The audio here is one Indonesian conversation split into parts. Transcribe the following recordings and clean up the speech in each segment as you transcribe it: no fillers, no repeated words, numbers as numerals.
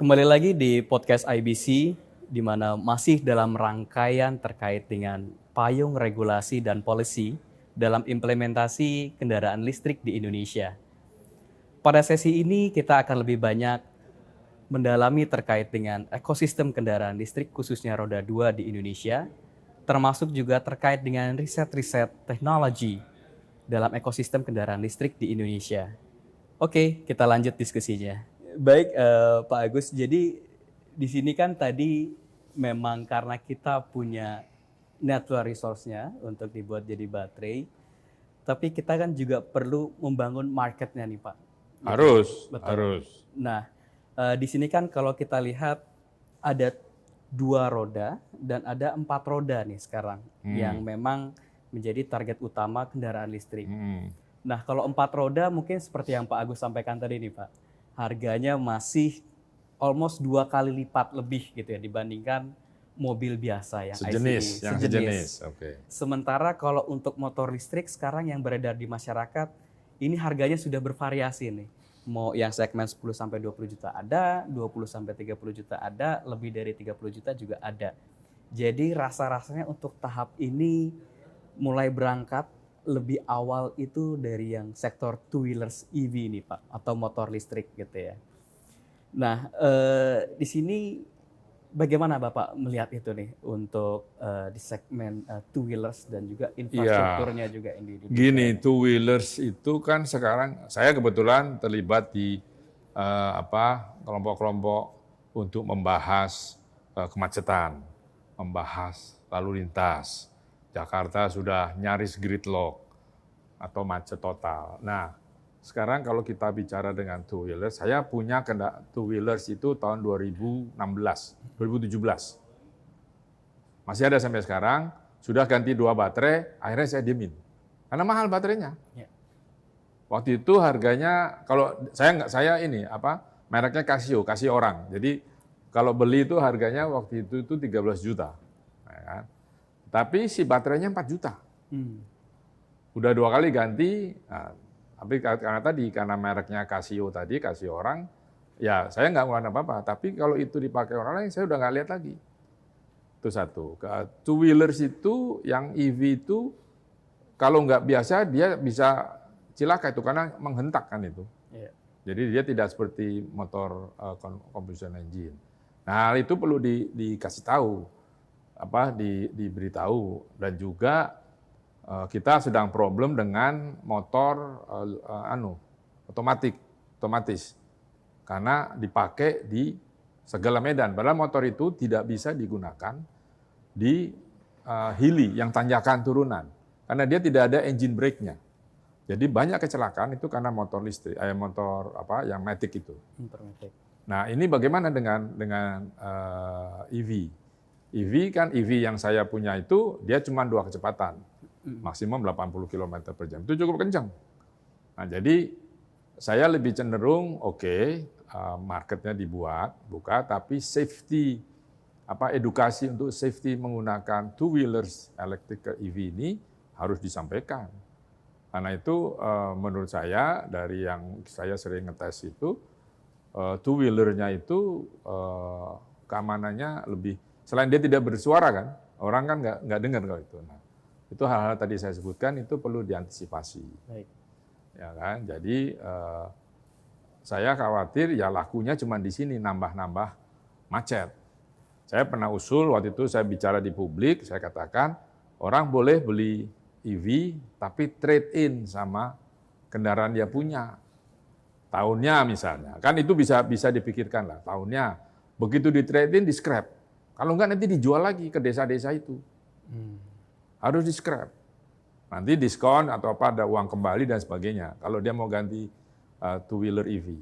Kembali lagi di podcast IBC, di mana masih dalam rangkaian terkait dengan payung regulasi dan polisi dalam implementasi kendaraan listrik di Indonesia. Pada sesi ini kita akan lebih banyak mendalami terkait dengan ekosistem kendaraan listrik khususnya roda 2 di Indonesia, termasuk juga terkait dengan riset-riset teknologi dalam ekosistem kendaraan listrik di Indonesia. Oke, kita lanjut diskusinya. Baik, Pak Agus. Jadi di sini kan tadi memang karena kita punya natural resource-nya untuk dibuat jadi baterai, tapi kita kan juga perlu membangun market-nya nih, Pak. Harus, Betul. harus. Nah, di sini kan kalau kita lihat ada 2 roda dan ada 4 roda nih sekarang yang memang menjadi target utama kendaraan listrik. Nah, kalau 4 roda mungkin seperti yang Pak Agus sampaikan tadi nih, Pak. Harganya masih almost 2 kali lipat lebih gitu ya dibandingkan mobil biasa yang sejenis. Oke. Sementara kalau untuk motor listrik sekarang yang beredar di masyarakat, ini harganya sudah bervariasi nih. Mau yang segmen 10 sampai 20 juta ada, 20 sampai 30 juta ada, lebih dari 30 juta juga ada. Jadi rasa-rasanya untuk tahap ini mulai berangkat lebih awal itu dari yang sektor two-wheelers EV nih Pak, atau motor listrik gitu ya. Nah, di sini bagaimana Bapak melihat itu nih untuk di segmen two-wheelers dan juga infrastrukturnya juga ini? Gini, two-wheelers itu kan sekarang, saya kebetulan terlibat di kelompok-kelompok untuk membahas kemacetan, membahas lalu lintas. Jakarta sudah nyaris gridlock atau macet total. Nah, sekarang kalau kita bicara dengan two-wheelers, saya punya two-wheelers itu tahun 2017. Masih ada sampai sekarang, sudah ganti 2 baterai, akhirnya saya diemin. Karena mahal baterainya. Ya. Waktu itu harganya, kalau mereknya Casio orang. Jadi kalau beli itu harganya waktu itu 13 juta. Ya kan? Tapi si baterainya 4 juta. Udah 2 kali ganti, tapi karena mereknya Casio orang, ya saya nggak ngeluarin apa-apa. Tapi kalau itu dipakai orang lain, saya udah nggak lihat lagi. Itu satu. Two-wheelers itu, yang EV itu, kalau nggak biasa, dia bisa cilaka itu, karena menghentak kan itu. Yeah. Jadi dia tidak seperti motor combustion engine. Nah, hal itu perlu dikasih tahu, diberitahu, dan juga kita sedang problem dengan motor otomatis karena dipakai di segala medan. Padahal motor itu tidak bisa digunakan di hilly yang tanjakan turunan karena dia tidak ada engine brake-nya. Jadi banyak kecelakaan itu karena motor listrik, yang matic itu. Nah, ini bagaimana dengan EV? EV yang saya punya itu dia cuma 2 kecepatan. Maksimum 80 km per jam. Itu cukup kencang. Nah, jadi saya lebih cenderung marketnya buka, tapi safety, edukasi untuk safety menggunakan two-wheelers electric EV ini harus disampaikan. Karena itu menurut saya, dari yang saya sering ngetes itu, two-wheelernya itu keamanannya lebih, selain dia tidak bersuara kan, orang kan nggak dengar kalau itu. Nah, itu hal-hal tadi saya sebutkan itu perlu diantisipasi. Baik. Ya kan, jadi saya khawatir ya lakunya cuma di sini nambah-nambah macet. Saya pernah usul waktu itu saya bicara di publik, saya katakan orang boleh beli EV tapi trade in sama kendaraan dia punya. Tahunnya misalnya, kan itu bisa dipikirkan lah tahunnya. Begitu di trade in di scrap. Kalau enggak nanti dijual lagi ke desa-desa itu. Harus di scrap. Nanti diskon atau ada uang kembali dan sebagainya. Kalau dia mau ganti two-wheeler EV.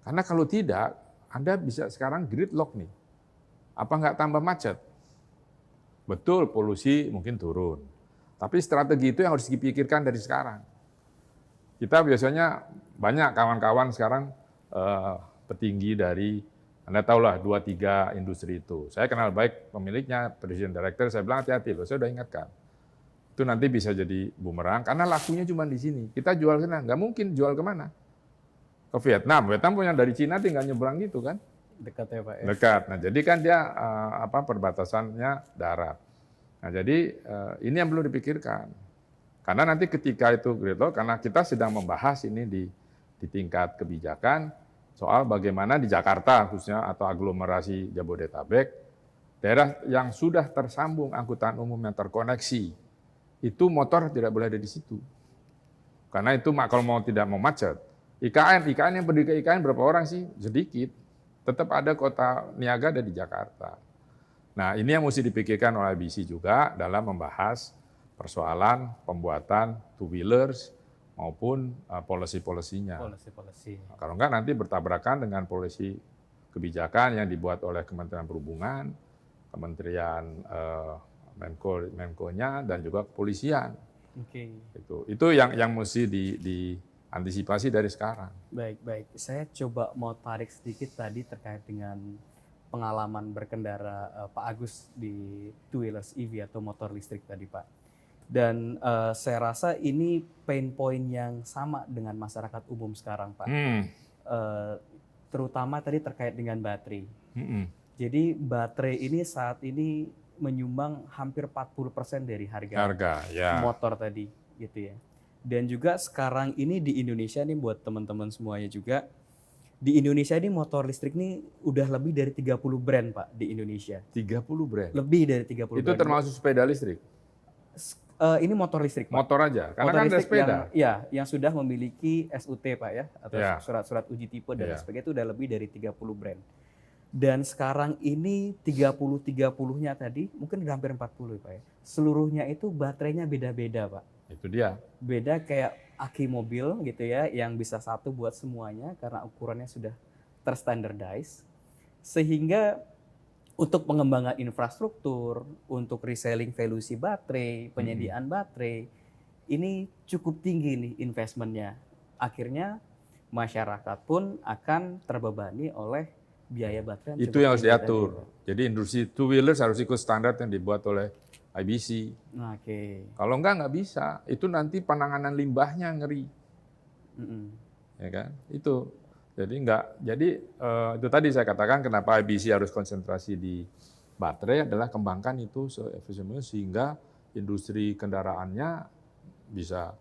Karena kalau tidak, Anda bisa sekarang gridlock nih. Apa nggak tambah macet? Betul, polusi mungkin turun. Tapi strategi itu yang harus dipikirkan dari sekarang. Kita biasanya banyak kawan-kawan sekarang petinggi dari, Anda tahulah 2-3 industri itu. Saya kenal baik pemiliknya, presiden director, saya bilang hati-hati loh, saya udah ingatkan. Itu nanti bisa jadi bumerang, karena lakunya cuma di sini. Kita jual sana, nggak mungkin jual kemana? Ke Vietnam. Vietnam punya dari Cina tinggal nyebrang gitu kan. Dekat ya Pak ya. Dekat. Nah, jadi kan dia perbatasannya darat. Nah, jadi ini yang perlu dipikirkan. Karena nanti ketika itu gitu, karena kita sedang membahas ini di tingkat kebijakan soal bagaimana di Jakarta khususnya atau aglomerasi Jabodetabek, daerah yang sudah tersambung angkutan umum yang terkoneksi, itu motor tidak boleh ada di situ. Karena itu kalau mau tidak mau macet. IKN yang pergi ke IKN berapa orang sih? Sedikit. Tetap ada kota niaga ada di Jakarta. Nah, ini yang mesti dipikirkan oleh IBC juga dalam membahas persoalan pembuatan two-wheelers maupun policy-policy-nya. Policy. Kalau enggak nanti bertabrakan dengan polisi kebijakan yang dibuat oleh Kementerian Perhubungan, Kementerian Menko-nya, dan juga kepolisian. Oke. Itu yang mesti diantisipasi dari sekarang. Baik. Saya coba mau tarik sedikit tadi terkait dengan pengalaman berkendara Pak Agus di two-wheelers EV atau motor listrik tadi Pak. Dan saya rasa ini pain point yang sama dengan masyarakat umum sekarang Pak. Terutama tadi terkait dengan baterai. Jadi baterai ini saat ini menyumbang hampir 40% dari harga ya. motor tadi gitu ya. Dan juga sekarang ini di Indonesia nih buat teman-teman semuanya juga, di Indonesia ini motor listrik nih udah lebih dari 30 brand Pak di Indonesia. 30 brand? Lebih dari 30 itu brand. Itu termasuk sepeda listrik? Ini motor listrik Pak. Motor aja? Karena motor kan ada sepeda. Yang sudah memiliki SUT Pak ya, atau surat-surat uji tipe dan sebagainya itu udah lebih dari 30 brand. Dan sekarang ini 30-30-nya tadi, mungkin udah hampir 40 Pak ya. Seluruhnya itu baterainya beda-beda Pak. Itu dia. Beda kayak aki mobil gitu ya, yang bisa satu buat semuanya karena ukurannya sudah terstandardize. Sehingga untuk pengembangan infrastruktur, untuk reselling value si baterai, penyediaan baterai, ini cukup tinggi nih investmentnya. Akhirnya masyarakat pun akan terbebani oleh biaya baterai. Itu yang harus diatur. Jadi industri two-wheelers harus ikut standar yang dibuat oleh IBC. Oke. Kalau nggak bisa. Itu nanti penanganan limbahnya ngeri. Ya kan? Itu. Jadi itu tadi saya katakan kenapa IBC harus konsentrasi di baterai adalah kembangkan itu se-efisien mungkin sehingga industri kendaraannya bisa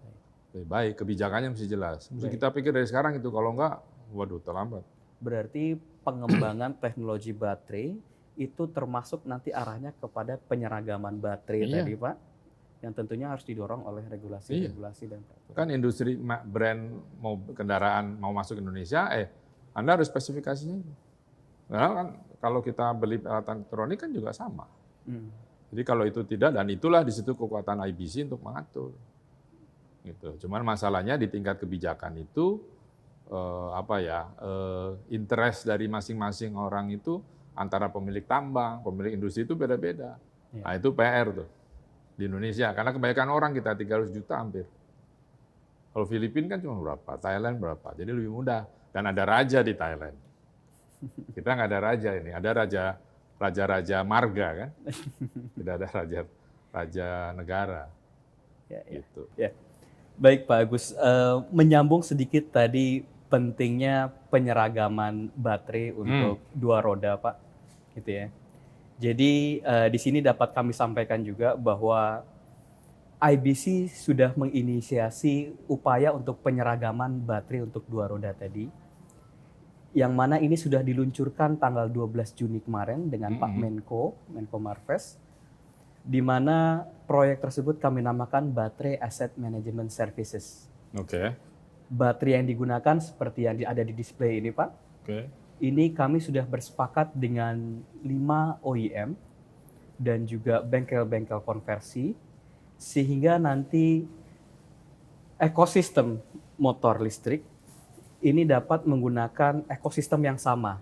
lebih baik, kebijakannya mesti jelas. Mesti kita pikir dari sekarang itu, kalau nggak, waduh terlambat. Berarti pengembangan teknologi baterai itu termasuk nanti arahnya kepada penyeragaman baterai tadi Pak, yang tentunya harus didorong oleh regulasi dan peraturan. Kan industri brand mau kendaraan mau masuk Indonesia, Anda harus spesifikasinya. Nah, kan kalau kita beli peralatan elektronik kan juga sama. Jadi kalau itu tidak, dan itulah di situ kekuatan IBC untuk mengatur. Gitu. Cuman masalahnya di tingkat kebijakan itu interest dari masing-masing orang itu antara pemilik tambang, pemilik industri itu beda-beda. Nah, itu PR tuh di Indonesia, karena kebanyakan orang kita 300 juta hampir. Kalau Filipina kan cuma berapa, Thailand berapa, jadi lebih mudah. Dan ada raja di Thailand. Kita nggak ada raja ini, ada raja marga kan, tidak ada raja negara. Gitu. Baik Pak Agus, menyambung sedikit tadi pentingnya penyeragaman baterai untuk dua roda Pak, gitu ya. Jadi di sini dapat kami sampaikan juga bahwa IBC sudah menginisiasi upaya untuk penyeragaman baterai untuk dua roda tadi, yang mana ini sudah diluncurkan tanggal 12 Juni kemarin dengan Pak Menko Marves, di mana proyek tersebut kami namakan Baterai Asset Management Services. Baterai yang digunakan seperti yang ada di display ini Pak. Ini kami sudah bersepakat dengan 5 OEM dan juga bengkel-bengkel konversi, sehingga nanti ekosistem motor listrik ini dapat menggunakan ekosistem yang sama.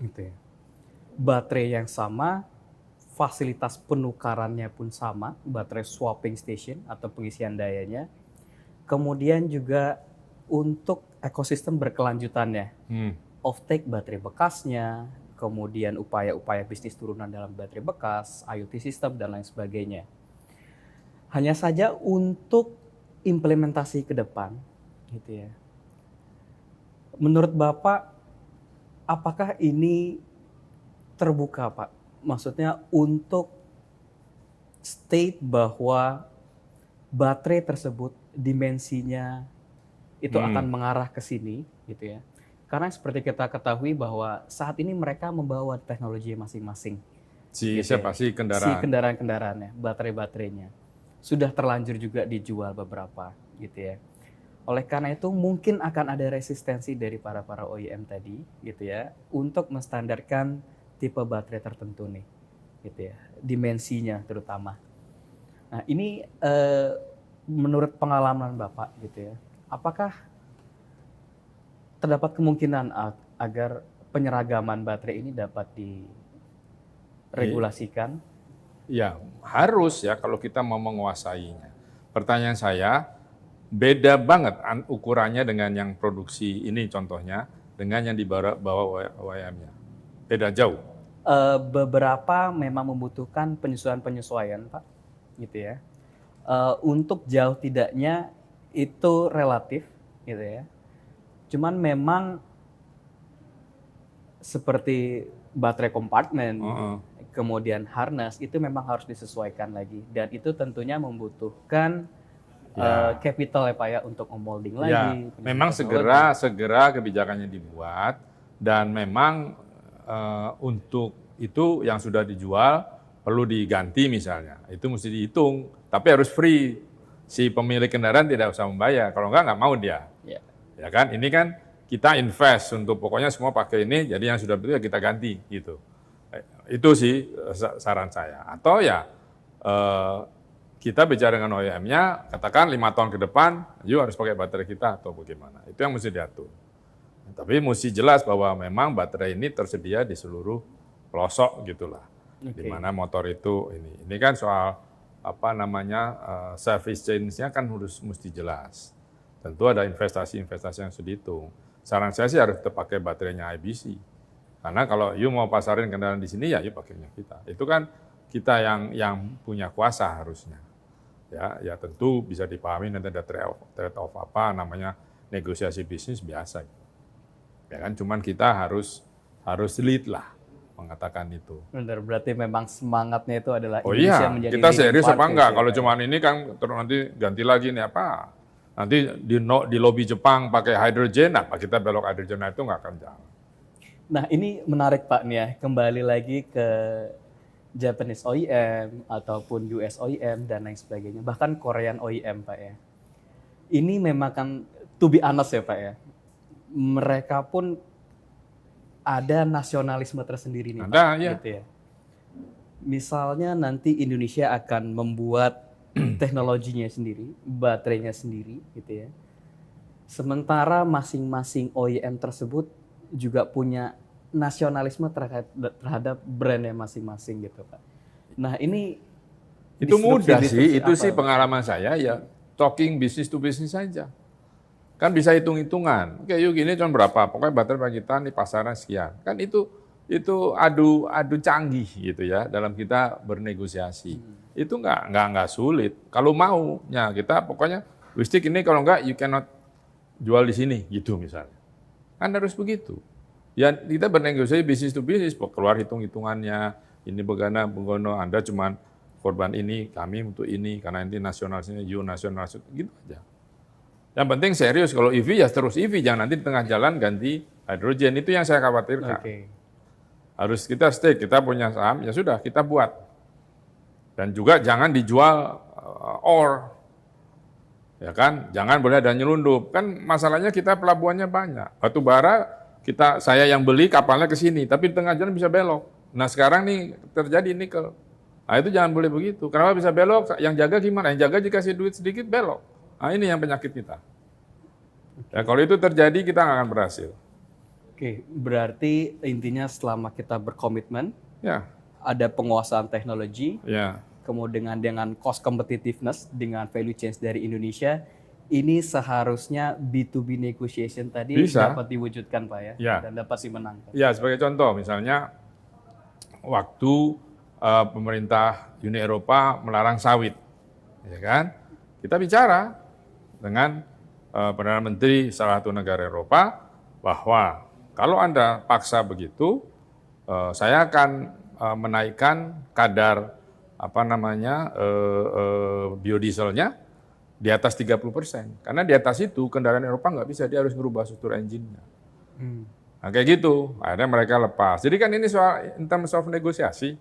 Gitu ya. Baterai yang sama, fasilitas penukarannya pun sama, baterai swapping station atau pengisian dayanya. Kemudian juga untuk ekosistem berkelanjutannya. Offtake baterai bekasnya, kemudian upaya-upaya bisnis turunan dalam baterai bekas, IoT system, dan lain sebagainya. Hanya saja untuk implementasi ke depan, gitu ya. Menurut Bapak, apakah ini terbuka, Pak? Maksudnya untuk state bahwa baterai tersebut dimensinya itu akan mengarah ke sini, gitu ya. Karena seperti kita ketahui bahwa saat ini mereka membawa teknologi masing-masing. Si Gitu siapa ya. sih Si kendaraan? kendaraan-kendaraannya, baterai-baterainya. Sudah terlanjur juga dijual beberapa, gitu ya. Oleh karena itu mungkin akan ada resistensi dari para OEM tadi, gitu ya, untuk menstandarkan tipe baterai tertentu nih, gitu ya, dimensinya terutama. Nah ini menurut pengalaman Bapak, gitu ya, apakah terdapat kemungkinan agar penyeragaman baterai ini dapat diregulasikan? Ya, harus ya kalau kita mau menguasainya. Pertanyaan saya, beda banget ukurannya dengan yang produksi ini contohnya, dengan yang dibawa OEM-nya. Beda jauh. Beberapa memang membutuhkan penyesuaian-penyesuaian, Pak, gitu ya. Untuk jauh tidaknya itu relatif, gitu ya. Cuman memang seperti baterai kompartemen, kemudian harness itu memang harus disesuaikan lagi, dan itu tentunya membutuhkan capital ya Pak ya untuk molding lagi. Ya, memang segera kebijakannya dibuat dan memang untuk itu yang sudah dijual perlu diganti misalnya, itu mesti dihitung, tapi harus free. Si pemilik kendaraan tidak usah membayar, kalau nggak mau dia. Ya kan, ini kan kita invest untuk pokoknya semua pakai ini, jadi yang sudah betul ya kita ganti gitu. Itu sih saran saya. Atau ya kita bicara dengan OEM-nya, katakan 5 tahun ke depan, yuk harus pakai baterai kita atau bagaimana. Itu yang mesti diatur. Tapi mesti jelas bahwa memang baterai ini tersedia di seluruh pelosok gitulah. Di mana motor itu ini kan soal apa namanya service change-nya kan harus mesti jelas. Tentu ada investasi-investasi yang sudah dihitung. Saran saya sih harus tetap pakai baterainya IBC. Karena kalau you mau pasarin kendaraan di sini ya you pakainya kita. Itu kan kita yang punya kuasa harusnya. Ya tentu bisa dipahami nanti ada trade off apa namanya negosiasi bisnis biasa. Ya kan cuman kita harus lead lah mengatakan itu. Benar, berarti memang semangatnya itu adalah Indonesia menjadi kita serius apa enggak? ya, Kalau cuma ini kan terus nanti ganti lagi nih apa? Nanti di lobi Jepang pakai hydrogen, apa kita belok hydrogen itu nggak akan jalan. Nah ini menarik Pak nih ya, kembali lagi ke Japanese OEM ataupun US OEM dan lain sebagainya, bahkan Korean OEM Pak ya. Ini memang kan to be honest ya Pak ya, mereka pun ada nasionalisme tersendiri nih Pak, gitu ya. Misalnya nanti Indonesia akan membuat teknologinya sendiri, baterainya sendiri, gitu ya. Sementara masing-masing OEM tersebut juga punya nasionalisme terhadap brandnya masing-masing, gitu Pak. Nah ini itu mudah sih, itu sih pengalaman saya ya, talking business to business saja. Kan bisa hitung-hitungan. Oke, yuk gini cuma berapa? Pokoknya baterai bagi kita nih pasaran sekian. Kan itu adu canggih gitu ya dalam kita bernegosiasi. Itu nggak sulit. Kalau maunya kita pokoknya listrik ini kalau nggak you cannot jual di sini gitu misalnya. Kan harus begitu. Ya kita bernegosiasi bisnis to bisnis, keluar hitung-hitungannya. Ini begono Anda cuma korban ini, kami untuk ini karena nanti nasionalisnya you nasional gitu aja. Yang penting serius, kalau EV ya terus EV, jangan nanti di tengah jalan ganti hidrogen, itu yang saya khawatirkan. Harus kita stay, kita punya saham, ya sudah kita buat. Dan juga jangan dijual ore, ya kan? Jangan boleh ada nyelundup. Kan masalahnya kita pelabuhannya banyak. Batu bara, saya yang beli kapalnya ke sini, tapi di tengah jalan bisa belok. Nah sekarang nih terjadi nikel. Nah itu jangan boleh begitu. Kenapa bisa belok? Yang jaga gimana? Yang jaga dikasih duit sedikit belok. Nah ini yang penyakit kita. Ya, kalau itu terjadi kita nggak akan berhasil. Oke, berarti intinya selama kita berkomitmen, ya, ada penguasaan teknologi, ya, kemudian dengan cost competitiveness, dengan value chain dari Indonesia, ini seharusnya B2B negotiation tadi dapat diwujudkan Pak ya, dan dapat dimenangkan. Ya, sebagai contoh misalnya waktu pemerintah Uni Eropa melarang sawit, ya kan? Kita bicara dengan Perdana Menteri salah satu negara Eropa bahwa Kalau Anda paksa begitu, saya akan menaikkan kadar biodieselnya di atas 30%. Karena di atas itu kendaraan Eropa nggak bisa, dia harus merubah struktur engine-nya. Nah, kayak gitu, akhirnya mereka lepas. Jadi kan ini soal in terms of negosiasi.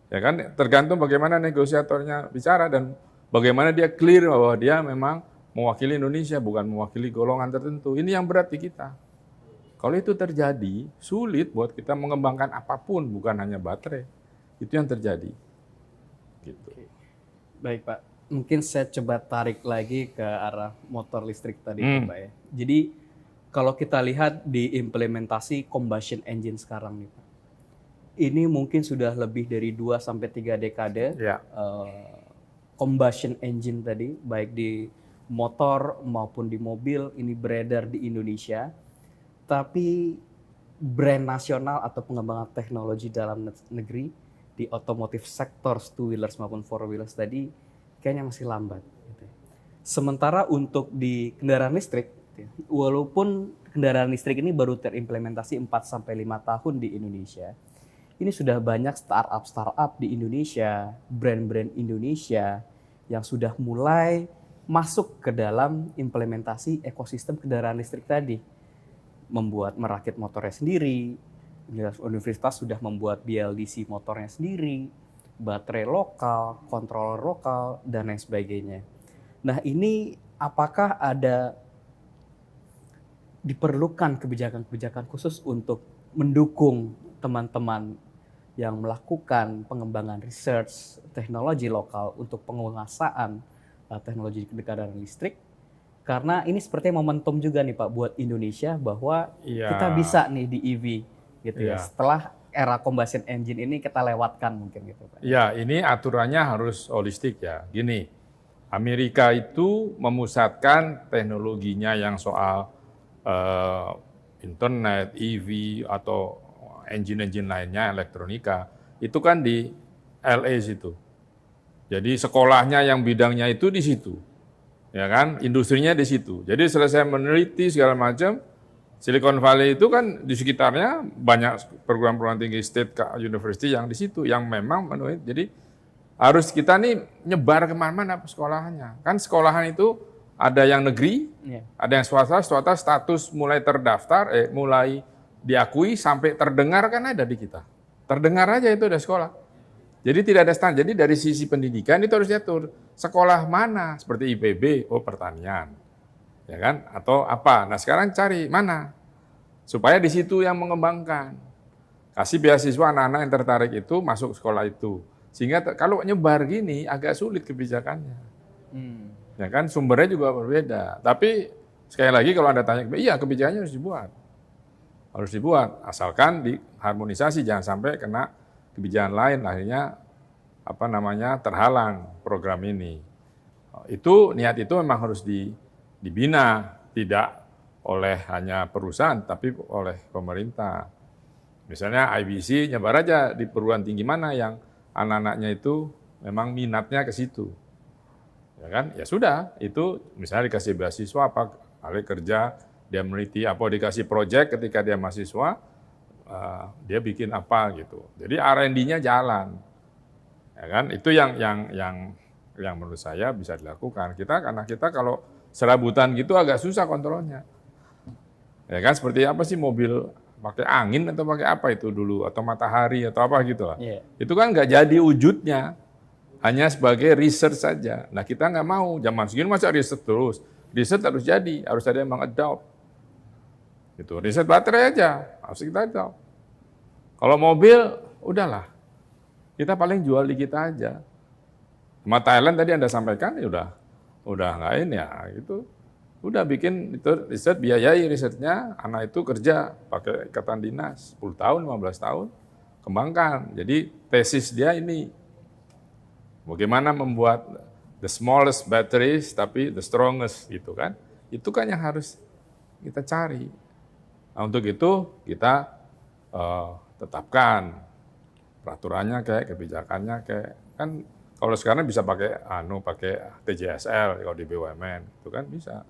Ya kan, tergantung bagaimana negosiatornya bicara dan bagaimana dia clear bahwa dia memang mewakili Indonesia, bukan mewakili golongan tertentu. Ini yang berat di kita. Kalau itu terjadi, sulit buat kita mengembangkan apapun, bukan hanya baterai. Itu yang terjadi. Gitu. Baik Pak, mungkin saya coba tarik lagi ke arah motor listrik tadi Pak ya. Jadi kalau kita lihat di implementasi combustion engine sekarang nih Pak, ini mungkin sudah lebih dari 2-3 dekade combustion engine tadi, baik di motor maupun di mobil ini beredar di Indonesia, tapi brand nasional atau pengembangan teknologi dalam negeri di otomotif sektor two wheelers maupun four wheelers tadi kayaknya masih lambat. Sementara untuk di kendaraan listrik, walaupun kendaraan listrik ini baru terimplementasi 4-5 tahun di Indonesia, ini sudah banyak startup di Indonesia, brand-brand Indonesia yang sudah mulai masuk ke dalam implementasi ekosistem kendaraan listrik tadi. Merakit motornya sendiri, universitas sudah membuat BLDC motornya sendiri, baterai lokal, controller lokal, dan lain sebagainya. Nah ini apakah ada diperlukan kebijakan-kebijakan khusus untuk mendukung teman-teman yang melakukan pengembangan research teknologi lokal untuk penguasaan teknologi kendaraan listrik? Karena ini sepertinya momentum juga nih Pak buat Indonesia bahwa kita bisa nih di EV gitu ya. Setelah era combustion engine ini kita lewatkan mungkin gitu Pak. Ya, ini aturannya harus holistik ya. Gini, Amerika itu memusatkan teknologinya yang soal internet, EV atau engine-engine lainnya, elektronika, itu kan di LA situ. Jadi sekolahnya yang bidangnya itu di situ, ya kan, industrinya di situ. Jadi selesai meneliti segala macam, Silicon Valley itu kan di sekitarnya banyak perguruan-perguruan tinggi state university yang di situ, yang memang menulis. Jadi harus kita nih nyebar kemana-mana sekolahnya. Kan sekolahan itu ada yang negeri, ada yang swasta status mulai terdaftar, mulai diakui sampai terdengar kan ada di kita. Terdengar aja itu ada sekolah. Jadi tidak ada standar. Jadi dari sisi pendidikan itu harus diatur. Sekolah mana? Seperti IPB, pertanian. Ya kan? Atau apa? Nah sekarang cari mana? Supaya di situ yang mengembangkan. Kasih beasiswa anak-anak yang tertarik itu masuk sekolah itu. Sehingga kalau nyebar gini agak sulit kebijakannya. Ya kan? Sumbernya juga berbeda. Tapi sekali lagi kalau Anda tanya, iya kebijakannya harus dibuat. Harus dibuat. Asalkan diharmonisasi, jangan sampai kena kebijakan lain akhirnya terhalang program ini. Itu niat itu memang harus dibina, tidak oleh hanya perusahaan tapi oleh pemerintah. Misalnya IBC nyebar aja di perguruan tinggi mana yang anak-anaknya itu memang minatnya ke situ. Ya kan? Ya sudah, itu misalnya dikasih beasiswa apa kali kerja, dia meneliti apa, dikasih proyek ketika dia mahasiswa, dia bikin apa gitu. Jadi R&D-nya jalan, ya kan? Itu yang menurut saya bisa dilakukan. Karena kita kalau serabutan gitu agak susah kontrolnya, ya kan? Seperti apa sih mobil pakai angin atau pakai apa itu dulu, atau matahari atau apa gitu lah. Itu kan nggak jadi wujudnya, hanya sebagai research saja. Nah kita nggak mau, zaman segini masa riset terus. Riset harus jadi, harus ada yang mengadopt. Itu riset baterai aja, harus kita adopt. Kalau mobil, udahlah. Kita paling jual di kita aja. Sama Thailand tadi Anda sampaikan, ya udah nggak ini ya, gitu. Udah bikin itu riset, biayai risetnya, anak itu kerja pakai ikatan dinas, 10 tahun, 15 tahun, kembangkan. Jadi tesis dia ini, bagaimana membuat the smallest batteries, tapi the strongest, gitu kan. Itu kan yang harus kita cari. Nah, untuk itu kita tetapkan peraturannya kayak kebijakannya kayak kan kalau sekarang bisa pakai TJSL kalau di BUMN itu kan bisa.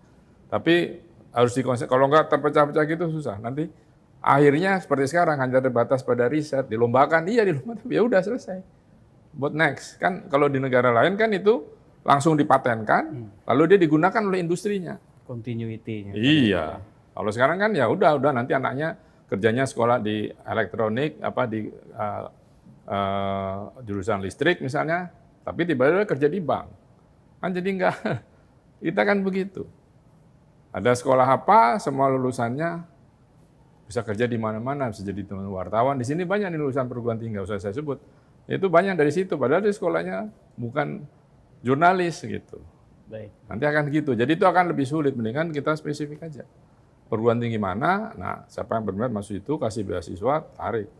Tapi harus dikonsep, kalau nggak terpecah-pecah gitu susah. Nanti Akhirnya seperti sekarang hanya terbatas pada riset, dilombakan, iya dilombakan, ya udah selesai. What next? Kan kalau di negara lain kan itu langsung dipatenkan, lalu dia digunakan oleh industrinya. Continuity-nya. Iya. Kalau sekarang kan ya udah nanti anaknya kerjanya sekolah di elektronik, di jurusan listrik misalnya, tapi tiba-tiba kerja di bank. Kan jadi enggak, kita kan begitu. Ada sekolah apa, semua lulusannya bisa kerja di mana-mana, bisa jadi wartawan. Di sini banyak nih lulusan perguruan tinggi, nggak usah saya sebut. Itu banyak dari situ, padahal di sekolahnya bukan jurnalis gitu. Baik. Nanti akan gitu. Jadi itu akan lebih sulit, mendingan kita spesifik aja. Perguruan tinggi mana, nah siapa yang berminat masuk itu, kasih beasiswa, tarik.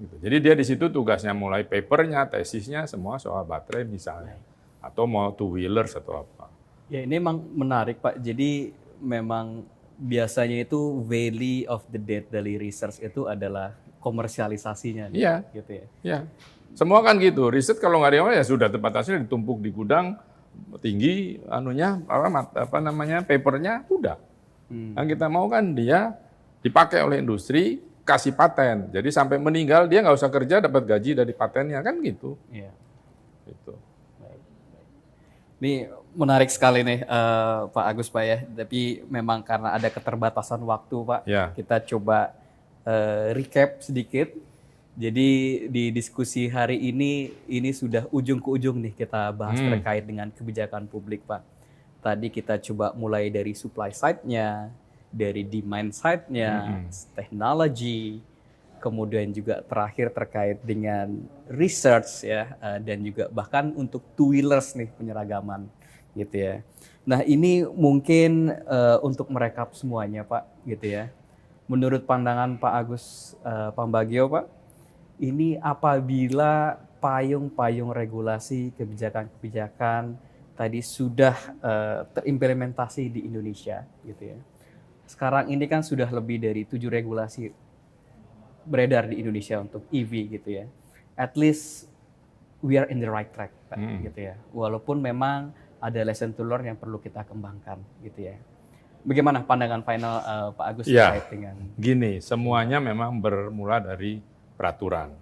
Gitu. Jadi dia di situ tugasnya mulai papernya, tesisnya, semua soal baterai misalnya. Atau mau two-wheelers atau apa. Ya ini emang menarik Pak, jadi memang biasanya itu value of the dead dari research itu adalah komersialisasinya. Iya. Gitu ya. Ya, semua kan gitu. Riset kalau nggak ada ya sudah tempat hasilnya ditumpuk di gudang tinggi, papernya udah. Yang kita mau kan dia dipakai oleh industri, kasih paten. Jadi sampai meninggal dia nggak usah kerja dapat gaji dari patennya kan gitu. Iya. Gitu. Ini menarik sekali nih Pak Agus Pak ya. Tapi memang karena ada keterbatasan waktu Pak, Ya. kita coba recap sedikit. Jadi di diskusi hari ini sudah ujung ke ujung nih kita bahas terkait dengan kebijakan publik Pak. Tadi kita coba mulai dari supply side-nya, dari demand side-nya, teknologi, kemudian juga terakhir terkait dengan research ya, dan juga bahkan untuk two-wheelers nih penyeragaman gitu ya. Nah ini mungkin untuk merekap semuanya Pak gitu ya. Menurut pandangan Pak Agus Pambagio Pak, ini apabila payung-payung regulasi kebijakan-kebijakan tadi sudah terimplementasi di Indonesia gitu ya. Sekarang ini kan sudah lebih dari 7 regulasi beredar di Indonesia untuk EV gitu ya. At least we are in the right track gitu ya. Walaupun memang ada lesson to learn yang perlu kita kembangkan gitu ya. Bagaimana pandangan final Pak Agus terkait dengan gini, semuanya memang bermula dari peraturan.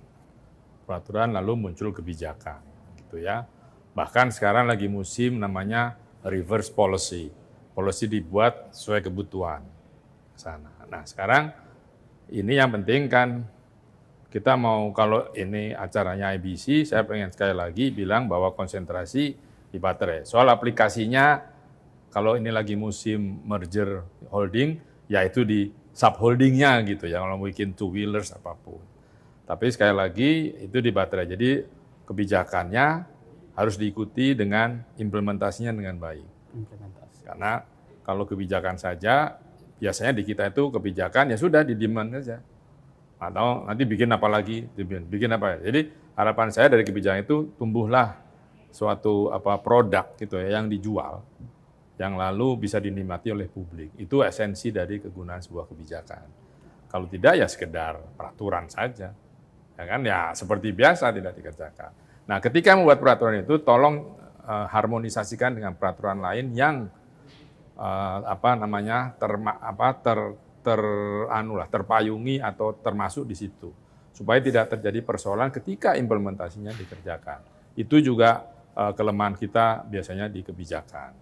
Peraturan lalu muncul kebijakan gitu ya. Bahkan sekarang lagi musim namanya reverse policy. Policy dibuat sesuai kebutuhan sana. Nah, sekarang ini yang penting kan kita mau, kalau ini acaranya IBC, saya pengen sekali lagi bilang bahwa konsentrasi di baterai. Soal aplikasinya, kalau ini lagi musim merger holding, yaitu di subholdingnya gitu ya, kalau bikin two-wheelers apapun. Tapi sekali lagi itu di baterai. Jadi kebijakannya harus diikuti dengan implementasinya dengan baik. implementasi? Karena kalau kebijakan saja, biasanya di kita itu kebijakan ya sudah di demand saja. Atau nanti bikin apa lagi, bikin apa. Jadi harapan saya dari kebijakan itu tumbuhlah suatu produk gitu ya yang dijual, yang lalu bisa dinikmati oleh publik. Itu esensi dari kegunaan sebuah kebijakan. Kalau tidak ya sekedar peraturan saja. Ya kan ya seperti biasa tidak dikerjakan. Nah, ketika membuat peraturan itu tolong harmonisasikan dengan peraturan lain yang terpayungi atau termasuk di situ, supaya tidak terjadi persoalan ketika implementasinya dikerjakan. Itu juga kelemahan kita biasanya di kebijakan.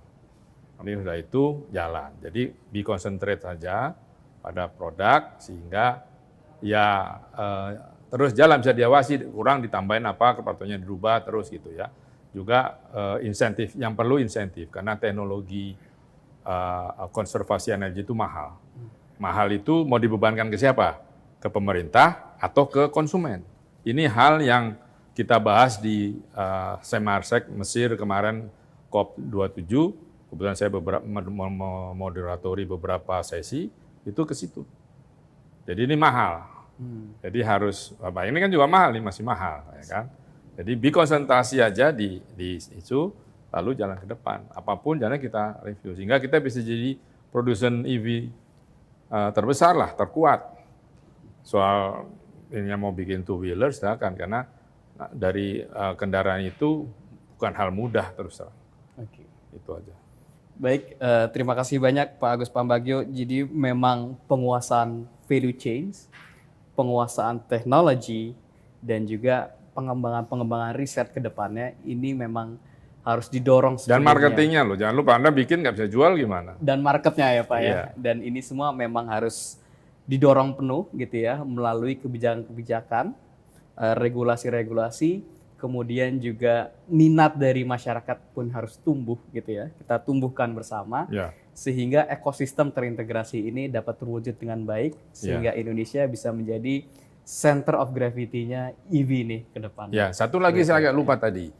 Ini sudah itu jalan. Jadi be concentrate saja pada produk sehingga ya terus jalan, bisa diawasi, kurang ditambahin apa, kepatuhannya dirubah terus gitu ya. Juga insentif, yang perlu insentif karena teknologi konservasi energi itu mahal. Mahal itu mau dibebankan ke siapa? Ke pemerintah atau ke konsumen. Ini hal yang kita bahas di Semarset Mesir kemarin COP27. Kebetulan saya moderatori beberapa sesi, itu ke situ. Jadi ini mahal. Jadi harus, ini kan juga mahal, ini masih mahal. Ya kan? Jadi konsentrasi aja di isu, lalu jalan ke depan. Apapun jalan kita review. Sehingga kita bisa jadi produsen EV terbesar lah, terkuat. Soal ini yang mau bikin two-wheeler, silakan. Karena dari kendaraan itu bukan hal mudah terus terang. Oke. Itu aja. Baik, terima kasih banyak Pak Agus Pambagio. Jadi memang penguasaan value chains, penguasaan teknologi, dan juga pengembangan riset ke depannya ini memang harus didorong Dan sepenuhnya. marketingnya loh, jangan lupa Anda bikin nggak bisa jual gimana? Dan marketnya ya Pak ya. Iya. Dan ini semua memang harus didorong penuh gitu ya melalui kebijakan-kebijakan, regulasi-regulasi, kemudian juga minat dari masyarakat pun harus tumbuh gitu ya. Kita tumbuhkan bersama Ya. sehingga ekosistem terintegrasi ini dapat terwujud dengan baik sehingga Indonesia bisa menjadi center of gravity-nya EV nih ke depan. Ya, satu lagi saya agak lupa tadi.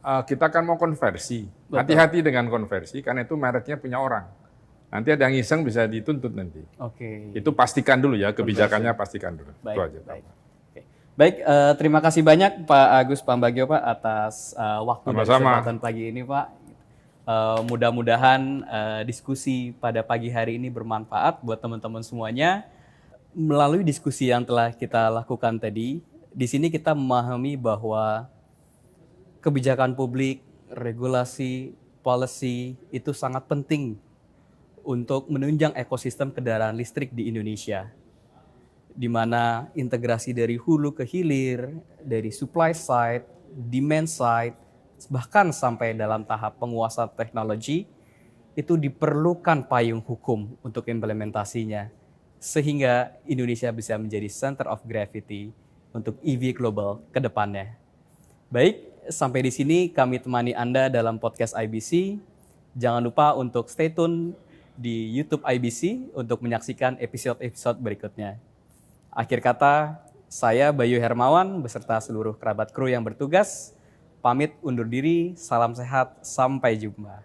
Kita kan mau konversi. Betul. Hati-hati dengan konversi karena itu mereknya punya orang. Nanti ada yang iseng bisa dituntut nanti. Oke. Itu pastikan dulu ya, kebijakannya pastikan dulu. Baik, Itu aja. baik. Oke. Baik, terima kasih banyak Pak Agus Pambagio Pak atas waktu dan Sama-sama. kesempatan pagi ini Pak. Mudah-mudahan diskusi pada pagi hari ini bermanfaat buat teman-teman semuanya. Melalui diskusi yang telah kita lakukan tadi, di sini kita memahami bahwa kebijakan publik, regulasi, policy itu sangat penting untuk menunjang ekosistem kendaraan listrik di Indonesia, di mana integrasi dari hulu ke hilir, dari supply side, demand side, bahkan sampai dalam tahap penguasaan teknologi, itu diperlukan payung hukum untuk implementasinya, sehingga Indonesia bisa menjadi center of gravity untuk EV global ke depannya. Baik, sampai di sini kami temani Anda dalam podcast IBC. Jangan lupa untuk stay tune di YouTube IBC untuk menyaksikan episode-episode berikutnya. Akhir kata, saya Bayu Hermawan beserta seluruh kerabat kru yang bertugas, pamit undur diri, salam sehat, sampai jumpa.